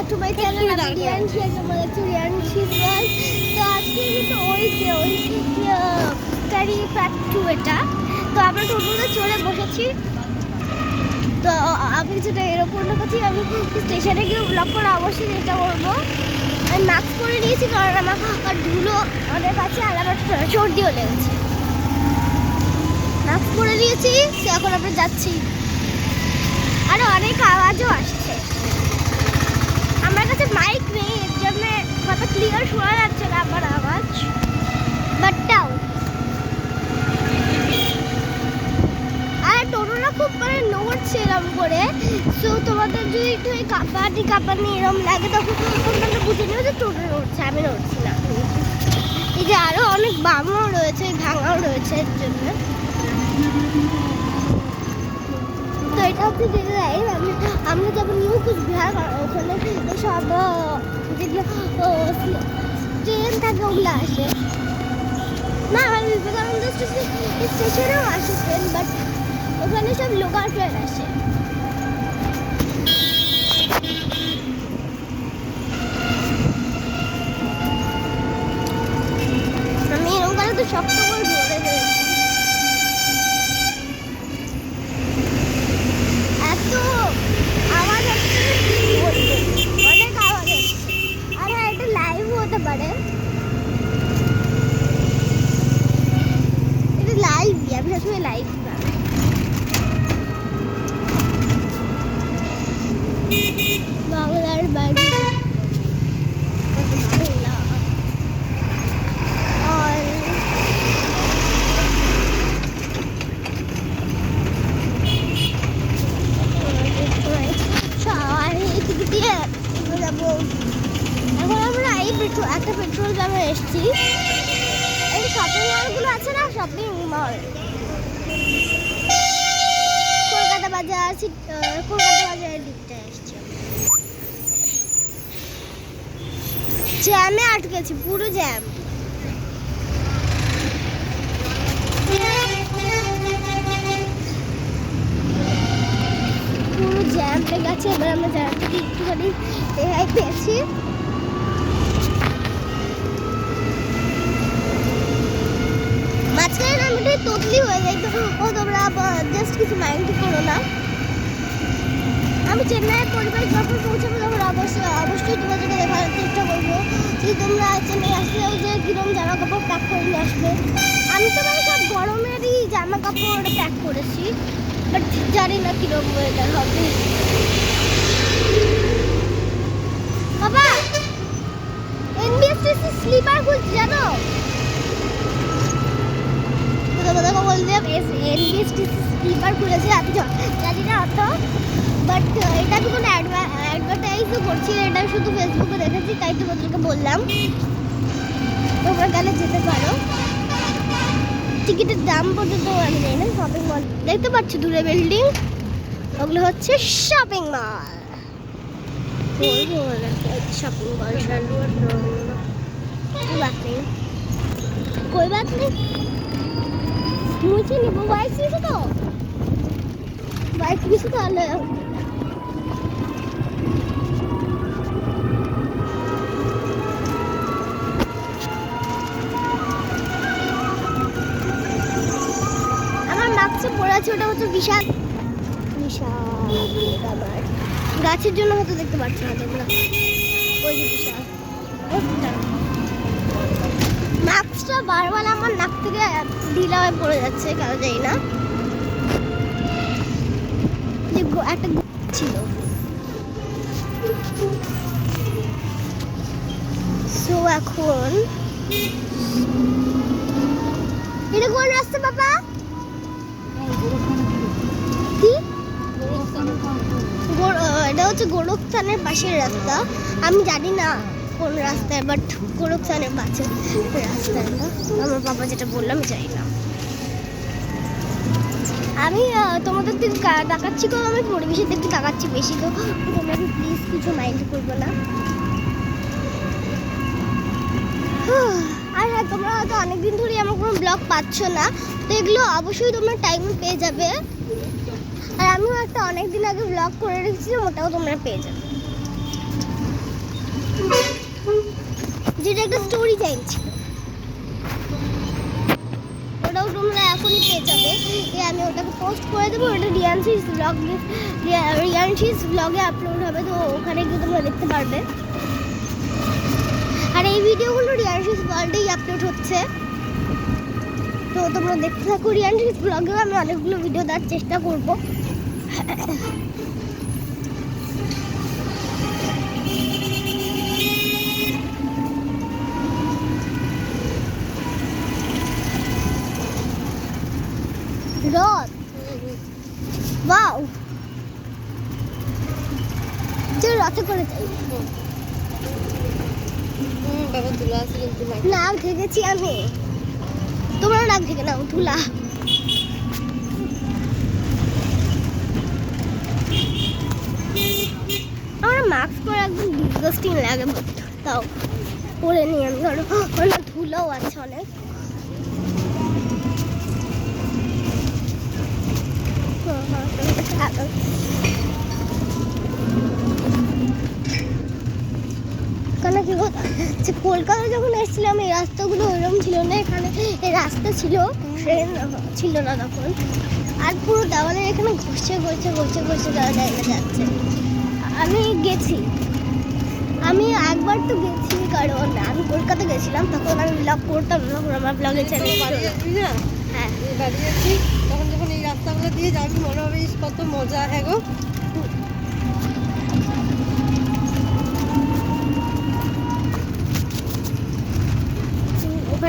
To my channel. আমি রিয়ানশি, তোমরা দেখছো রিয়ানশি ব্লগ। তো আজকে কিন্তু ওই ক্যারি পার্ট 2 এটা। তো আমরা টোটোতে চড়ে বসেছি। তো আমি যেটা এরোপ্লেনে করছি, আমি স্টেশনে গিয়ে ব্লগ করে অবশ্যই চেষ্টা করবো। আমি মাস্ক পরে নিয়েছি কারণ আমার ধুলো অনেক আছে আর আমার সর্দিও লেগেছে। মাস্ক পরে নিয়েছি, এখন আমরা যাচ্ছি। আরো অনেক আওয়াজও আসছে। আমার কাছে মাইক নেই, এর জন্য কত ক্লিয়ার শোনা যাচ্ছে না আমার আওয়াজ, বাট তাও। আর টোটোটা খুব মানে নড়ছে এরম করে। সো তোমাদের যদি একটু কাঁপানি এরম লাগে তখন তোমরা বুঝে নিও যে টোটো নড়ছে, আমি নড়ছি না। এই যে আরো অনেক বামও রয়েছে, ভাঙাও রয়েছে এর জন্য। তো এটা হচ্ছে যেটা আমরা যাবো নিউ কুচবিহার, ওখানে সব যেগুলো ট্রেন থাকে ওগুলো আসে না। আমার বিবেকানন্দ স্টেশনেও আসে ট্রেন, বাট ওখানে সব লোকাল ট্রেন আসে। আমি এরকম করে তো শক্ত করে ধরে রয়েছি। এত আওয়াজ হচ্ছে, অনেক আওয়াজ হচ্ছে। আর হ্যাঁ, এটা লাইভ হতে পারে, এটা লাইভ। আমি সবসময় লাইভ বাংলার বাড়ি। এখন আমরা একটা পেট্রোল পাম্পে এসেছি। এই শপিং মলগুলো আছে না, শপিং মল, কলকাতা বাজারের দিকটায় এসেছি। জ্যামে আটকেছি, পুরো জ্যাম। পুরো জ্যাম লেগে গেছে। এবার আমরা জায়গা থেকে একটুখানি রেহাই পেয়েছি। মাঝখানে আমি একটু ততলি হয়ে যাই, তো তোমরা জাস্ট কিছু মাইন্ড করো না। আমি চেন্নাইয়ের পরিবার যখন পৌঁছাবো তখন অবশ্যই তোমাদেরকে দেখার চেষ্টা করবো যে তোমরা চেন্নাই আসলেও যে কিরম জামা কাপড় প্যাক করে নিয়ে আসবে। আমি তো মানে সব গরমেরই জামা কাপড় প্যাক করেছি, বাট জানি না কিরম ওয়েদার হবে। বাবা, এনবিএসটিসি স্লিপার খুলছি জানো? তোমাদেরকে বললাম এনবিএসটিসি স্লিপার খুলেছে, আমি জানি না অত, বাট এটা আমি কোনো অ্যাডভার্টাইজও করছি না, এটা শুধু ফেসবুকে দেখেছি, তাই তোমাদেরকে বললাম। তোমরা গেলে যেতে পারো। টিকিটের দাম পর্যন্ত আমি জানি না। শপিং মল দেখতে পাচ্ছ দূরে বিল্ডিং, ওগুলো হচ্ছে শপিং মল। शॉपिंग मॉल कोई बात नहीं, मुझे नहीं वो वाइट पीछे तो अलग। আমার মাস্কে পড়ে আছে, ওটা হচ্ছে বিশাল আমার গাছের জন্য হয়তো দেখতে পাচ্ছ না তোমরা। ওই যে বিশাল মাস্কটা বারবার আমার নাক থেকে ঢিলা হয়ে পড়ে যাচ্ছে, কেন জানি না। একটা ছিল। সো এখন এটা কোন রাস্তা বাবা? কি এটা হচ্ছে গোরখস্থানের পাশের রাস্তা। আমি জানি না কোন রাস্তায়, বাট গোরখস্থানের পাশের রাস্তাটা আমার বাবা যেটা বললাম জানি না। আমি তোমাদের দিকে তাকাচ্ছি, কারণ আমি পরিবেশের দিকে তাকাচ্ছি বেশি, তো তোমরা প্লিজ কিছু মাইন্ড করবে না। আর হ্যাঁ, তোমরা হয়তো অনেকদিন ধরেই আমার কোনো ব্লগ পাচ্ছ না, তো এগুলো অবশ্যই তোমরা টাইমে পেয়ে যাবে। আর আমিও একটা অনেক দিন আগে ব্লগ করে রেখেছিলাম, ওটাও তোমরা পেয়ে যাবে। একটা স্টোরি টাইম ছিল, ওটাও তোমরা এখনই পেয়ে যাবে। আমি ওটাকে পোস্ট করে দেবো, ওটা রিয়ানশিস ব্লগে আপলোড হবে, তো ওখানে গিয়ে তোমরা দেখতে পারবে। আর এই ভিডিওগুলো রিয়ানশিস ওয়ার্ল্ডেই আপলোড হচ্ছে, তো তোমরা দেখতে থাকো। রিয়ানশিস ব্লগেও আমি অনেকগুলো ভিডিও দেওয়ার চেষ্টা করবো। রথ, ওয়াও, চল রথে করে যাই। বাবা তুলা আছে কিন্তু নাক ঢেকেছি আমি, তোমরা নাক ঢেকে নাও, ধুলা। আমার মাস্ক পরে একদম ডিসগাস্টিং লাগে, তাও পরে নিই আমি, ধরো অনেক ধুলোও আছে অনেক। কেন কি কথা, যে কলকাতায় যখন এসেছিলাম এই রাস্তাগুলো ওইরকম ছিল না, এখানে এই রাস্তা ছিল, ট্রেন ছিল না তখন। আর পুরো দেওয়ালের এখানে ঘষে ঘষে ঘষে ঘষে যাওয়া জায়গা যাচ্ছে। আমি গেছি, আমি একবার তো গেছি, কারণ আমি কলকাতা গেছিলাম, তখন আমি ব্লগ করতাম না, আমার ব্লগে চ্যানেল না হ্যাঁ দাঁড়িয়েছি তখন, যখন এই রাস্তাগুলো দিয়ে যাবি মনে হবে ইস কত মজা। হ্যাঁ গো,